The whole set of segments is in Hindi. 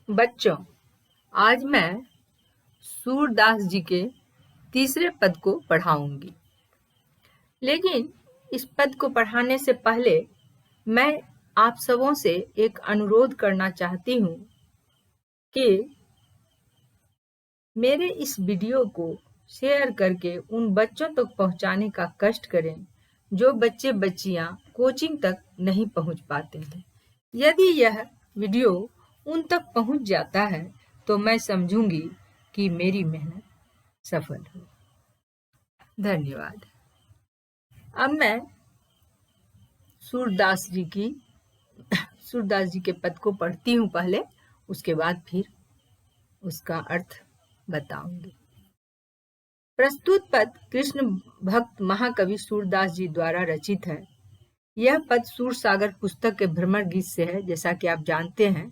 बच्चों, आज मैं सूरदास जी के तीसरे पद को पढ़ाऊंगी। लेकिन इस पद को पढ़ाने से पहले मैं आप सबों से एक अनुरोध करना चाहती हूँ कि मेरे इस वीडियो को शेयर करके उन बच्चों तक पहुँचाने का कष्ट करें जो बच्चे बच्चियाँ कोचिंग तक नहीं पहुँच पाते हैं। यदि यह वीडियो उन तक पहुँच जाता है तो मैं समझूंगी कि मेरी मेहनत सफल हो। धन्यवाद। अब मैं सूरदास जी के पद को पढ़ती हूँ पहले, उसके बाद फिर उसका अर्थ बताऊंगी। प्रस्तुत पद कृष्ण भक्त महाकवि सूरदास जी द्वारा रचित है। यह पद सूरसागर पुस्तक के भ्रमर गीत से है। जैसा कि आप जानते हैं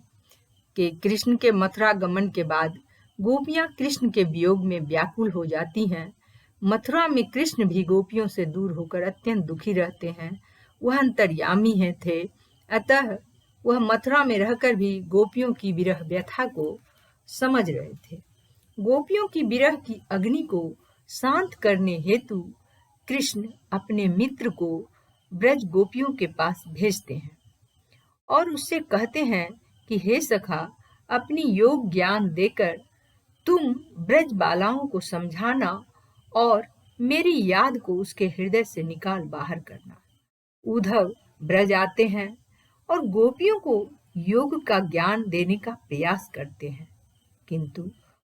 कि कृष्ण के मथुरा गमन के बाद गोपियां कृष्ण के वियोग में व्याकुल हो जाती हैं। मथुरा में कृष्ण भी गोपियों से दूर होकर अत्यंत दुखी रहते हैं। वह अंतर्यामी थे, अतः वह मथुरा में रहकर भी गोपियों की विरह व्यथा को समझ रहे थे। गोपियों की विरह की अग्नि को शांत करने हेतु कृष्ण अपने मित्र को ब्रज गोपियों के पास भेजते हैं और उससे कहते हैं कि हे सखा, अपनी योग ज्ञान देकर तुम ब्रज बालाओं को समझाना और मेरी याद को उसके हृदय से निकाल बाहर करना। उद्धव ब्रज आते हैं और गोपियों को योग का ज्ञान देने का प्रयास करते हैं, किंतु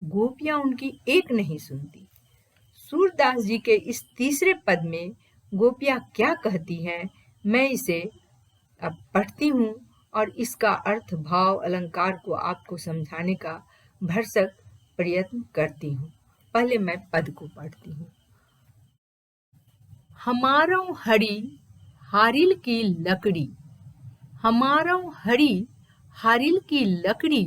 गोपियां उनकी एक नहीं सुनती। सूरदास जी के इस तीसरे पद में गोपियां क्या कहती हैं, मैं इसे अब पढ़ती हूँ और इसका अर्थ, भाव, अलंकार को आपको समझाने का भरसक प्रयत्न करती हूँ। पहले मैं पद को पढ़ती हूँ। हमारो हरि हारिल की लकड़ी, हमारो हरि हारिल की लकड़ी,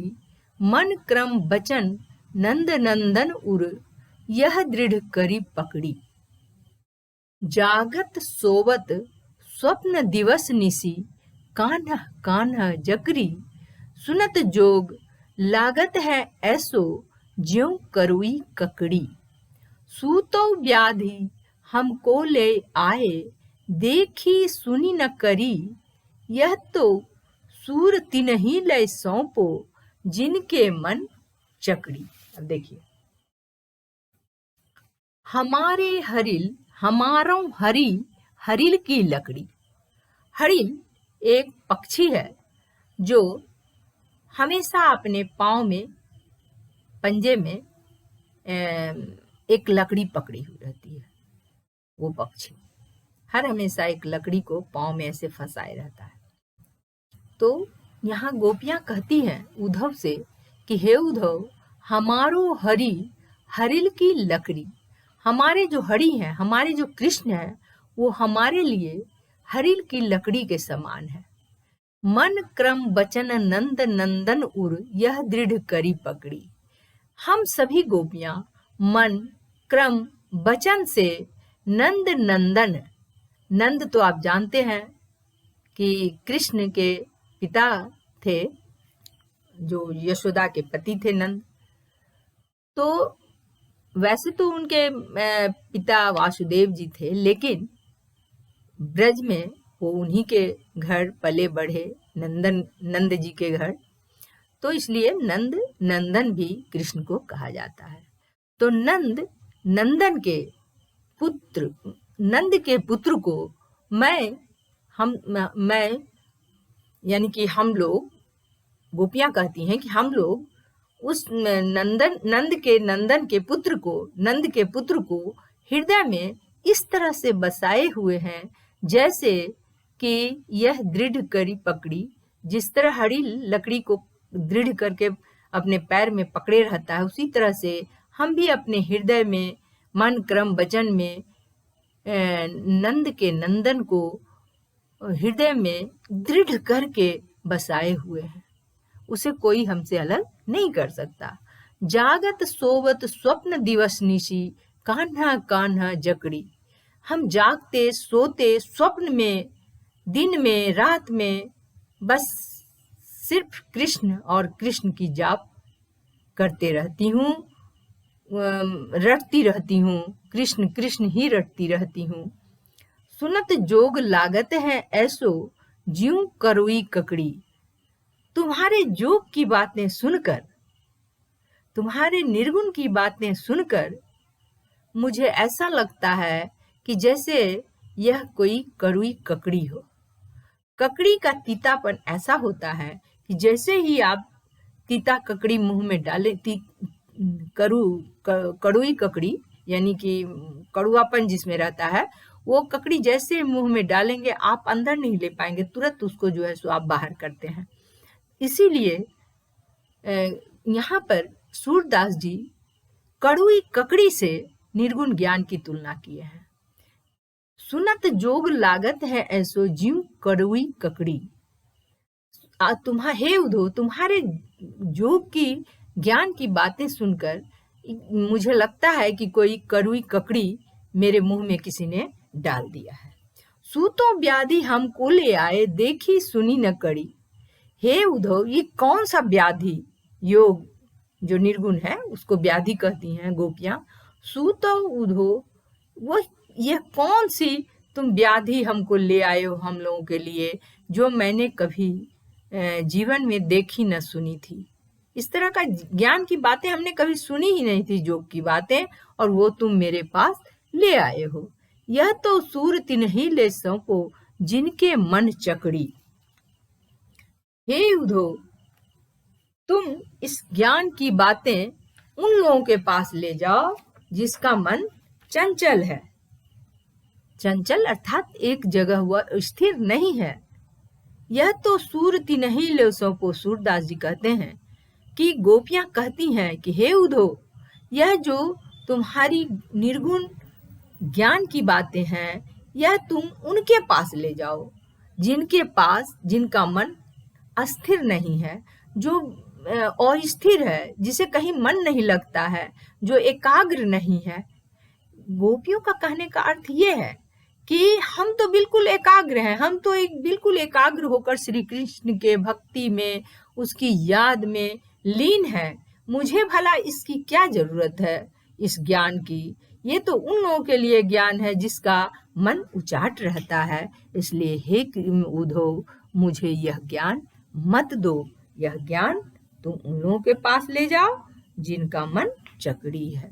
मन क्रम बचन नंद नंदन उर, यह दृढ़ करी पकड़ी। जागत सोवत स्वप्न दिवस निसी, कान्हा कान्हा जकरी, सुनत जोग लागत है ऐसो, ज्यों करुई ककड़ी। सूतो व्याधि हमको ले आए, देखी सुनी न करी, यह तो सूर तिन्ही लय सौंपो, जिनके मन चकड़ी। अब देखिए, हमारे हरिल, हमारो हरि हरिल की लकड़ी। हरिल एक पक्षी है जो हमेशा अपने पाँव में, पंजे में एक लकड़ी पकड़ी हुई रहती है। वो पक्षी हर हमेशा एक लकड़ी को पाँव में ऐसे फंसाए रहता है। तो यहाँ गोपियां कहती हैं उद्धव से कि हे उद्धव, हमारो हरि हरिल की लकड़ी, हमारे जो हरि हैं, हमारे जो कृष्ण हैं, वो हमारे लिए हरिल की लकड़ी के समान है। मन क्रम बचन नंद नंदन उर, यह दृढ़ करी पकड़ी। हम सभी गोपियां मन, क्रम, वचन से नंद नंदन, नंद तो आप जानते हैं कि कृष्ण के पिता थे, जो यशोदा के पति थे नंद। तो वैसे तो उनके पिता वासुदेव जी थे, लेकिन ब्रज में वो उन्हीं के घर पले बढ़े, नंद जी के घर, तो इसलिए नंद नंदन भी कृष्ण को कहा जाता है। तो नंद नंदन के पुत्र, नंद के पुत्र को मैं यानी कि हम लोग, गोपियां कहती हैं कि हम लोग उस नंदन के पुत्र को हृदय में इस तरह से बसाए हुए हैं जैसे कि यह दृढ़ करी पकड़ी। जिस तरह हरी लकड़ी को दृढ़ करके अपने पैर में पकड़े रहता है, उसी तरह से हम भी अपने हृदय में, मन, क्रम, वचन में नंदन को हृदय में दृढ़ करके बसाए हुए हैं। उसे कोई हमसे अलग नहीं कर सकता। जागत सोवत स्वप्न दिवस निशी, कान्हा कान्हा जकड़ी। हम जागते सोते स्वप्न में, दिन में, रात में, बस सिर्फ कृष्ण और कृष्ण की जाप करते रहती हूँ, रटती रहती हूँ, कृष्ण कृष्ण ही रटती रहती हूँ। सुनत जोग लागत है ऐसो ज्यूं करोई ककड़ी। तुम्हारे जोग की बातें सुनकर, तुम्हारे निर्गुण की बातें सुनकर मुझे ऐसा लगता है कि जैसे यह कोई कड़वी ककड़ी हो। ककड़ी का तीतापन ऐसा होता है कि जैसे ही आप तीता ककड़ी मुंह में डालें, कड़वी ककड़ी यानी कि कड़वापन जिसमें रहता है, वो ककड़ी जैसे मुंह में डालेंगे आप अंदर नहीं ले पाएंगे, तुरंत उसको जो है सो आप बाहर करते हैं। इसीलिए यहाँ पर सूरदास जी कड़वी ककड़ी से निर्गुण ज्ञान की तुलना किए हैं। सुनत जोग लागत है ऐसो ज्यूं कड़वी ककड़ी। हे उद्धव, तुम्हारे जोग की ज्ञान की बातें सुनकर मुझे लगता है कि कोई कड़वी ककड़ी मेरे मुंह में किसी ने डाल दिया है। सूतों व्याधि हमको ले आए, देखी सुनी न कड़ी। हे उद्धव, ये कौन सा व्याधि, योग जो निर्गुण है उसको व्याधि कहती हैं गोपियां। सूतो उद्धव, वो यह कौन सी तुम व्याधि हमको ले आए हो हम लोगों के लिए, जो मैंने कभी जीवन में देखी न सुनी थी। इस तरह का ज्ञान की बातें हमने कभी सुनी ही नहीं थी, योग की बातें, और वो तुम मेरे पास ले आए हो। यह तो सूरत नहीं ले सौंपो जिनके मन चकड़ी। हे उद्धव, तुम इस ज्ञान की बातें उन लोगों के पास ले जाओ जिसका मन चंचल है। चंचल अर्थात एक जगह हुआ स्थिर नहीं है। यह तो सूरती नहीं ले सौंपो, सूरदास जी कहते हैं कि गोपियां कहती हैं कि हे उद्धव, यह जो तुम्हारी निर्गुण ज्ञान की बातें हैं, यह तुम उनके पास ले जाओ जिनके पास, जिनका मन अस्थिर नहीं है, जो अस्थिर है, जिसे कहीं मन नहीं लगता है, जो एकाग्र नहीं है। गोपियों का कहने का अर्थ ये है कि हम तो बिल्कुल एकाग्र हैं, हम तो बिल्कुल एकाग्र होकर श्री कृष्ण के भक्ति में, उसकी याद में लीन है। मुझे भला इसकी क्या जरूरत है इस ज्ञान की। ये तो उन लोगों के लिए ज्ञान है जिसका मन उचाट रहता है। इसलिए हे उद्धव, मुझे यह ज्ञान मत दो। यह ज्ञान तुम उन लोगों के पास ले जाओ जिनका मन चकड़ी है।